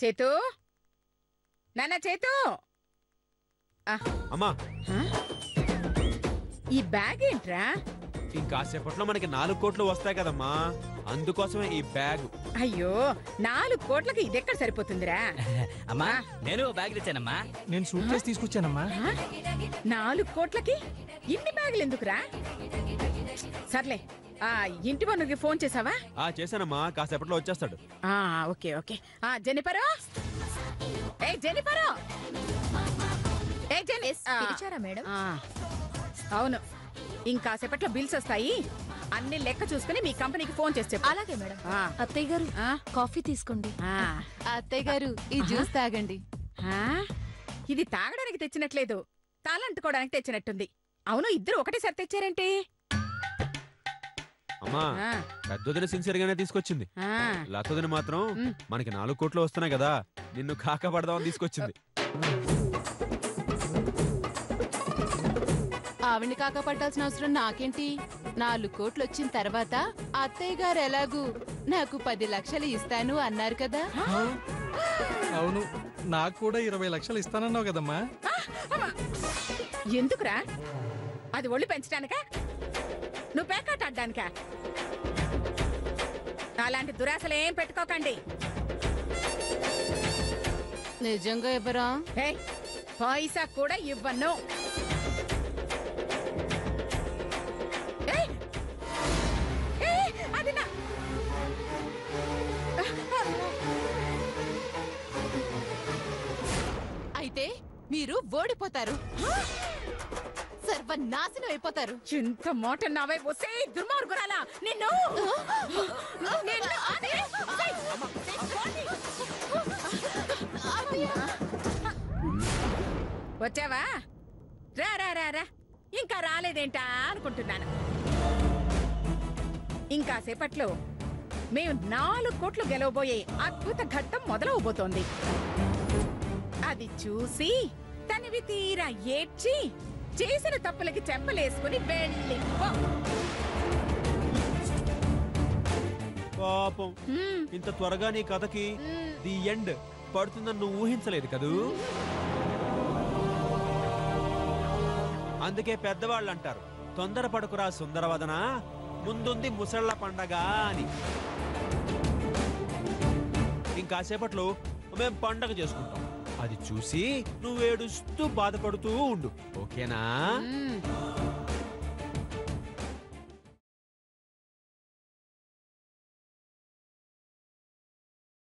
చేతు నాన్న చేతు అమ్మా ఈ బ్యాగ్ ఏంట్రా? ఇంకాసేపట్లో మనకి 4 కోట్లు వస్తాయి కదమ్మా, అందుకోసమే ఈ బ్యాగ్. అయ్యో 4 కోట్లకి ఇదెక్కడ సరిపోతుందిరా? అమ్మా నేను బ్యాగ్ తెచ్చానమ్మా. నేను సూట్ కేసు తీసుకొచ్చానమ్మా. 4 కోట్లకి ఇన్ని బ్యాగులు ఎందుకురా? సర్లే ఇంటి పనుకి ఫోన్ చేసావా? చేశానమ్మా, కాసేపట్లో వచ్చేస్తాడు. Okay okay. జెనిఫరు, ఏ జెనిఫరు, ఏ పిలిచారా మేడం? అవును, ఇంకాసేపట్లో బిల్స్ వస్తాయి, అన్ని లెక్క చూసుకుని మీ కంపెనీకి ఫోన్ చేసి చెప్పు. అలాగే మేడం. అత్తయ్య గారు కాఫీ తీసుకోండి. అత్తయ్య గారు ఈ జ్యూస్ తాగండి. ఇది తాగడానికి తెచ్చినట్లేదు, తాళంటుకోవడానికి తెచ్చినట్టుంది. అవును, ఇద్దరు ఒకటేసారి తెచ్చారేంటి? అమ్మా పెద్దదిన సిన్సియర్ గానే తీసుకొచ్చింది, లతదిన మాత్రం మనకి 4 కోట్లు వస్తున్నాయి కదా, నిన్ను కాకపడదామని తీసుకొచ్చింది. ఆవిడ్ని కాకపట్టాల్సిన అవసరం నాకేంటి? 4 కోట్లు వచ్చిన తర్వాత అత్తయ్య గారు ఎలాగూ నాకు 10 లక్షలు ఇస్తాను అన్నారు కదా. అవును, నాకు కూడా 20 లక్షలు ఇస్తానన్నావు కదమ్మా. ఎందుకురా? అది ఒళ్ళు పెంచడానికా, నువ్వు పేకాట ఆడ్డానికా? అలాంటి దురాశలేం పెట్టుకోకండి. నిజంగా ఇవ్వరా? పైసా కూడా ఇవ్వను. అయితే మీరు ఓడిపోతారు, సర్వనాశనం అయిపోతారు. ఇంత మాట నావే వస్తే దుర్మార్గురాలా నిన్ను. వచ్చావా? రా రా రా రా, ఇంకా రాలేదేంటా అనుకుంటున్నాను. ఇంకాసేపట్లో మేము 4 కోట్లు గెలవబోయే అద్భుత ఘట్టం మొదలవబోతోంది. అది చూసి తనివి తీరా ఏడ్చి చేసిన తప్పులకి చెంపలేసుకుని వెళ్ళిపో. పాపం, ఇంత త్వరగా నీ కథకి ది ఎండ్ పడుతుందని నువ్వు ఊహించలేదు కదూ. అందుకే పెద్దవాళ్ళు అంటారు, తొందరపడకురా సుందరవదన, ముందుంది ముసళ్ల పండగ అని. ఇంకాసేపట్లో మేం పండగ చేసుకుంటాం, అది చూసి నువ్వేడుస్తూ బాధపడుతూ ఉండు, ఓకేనా?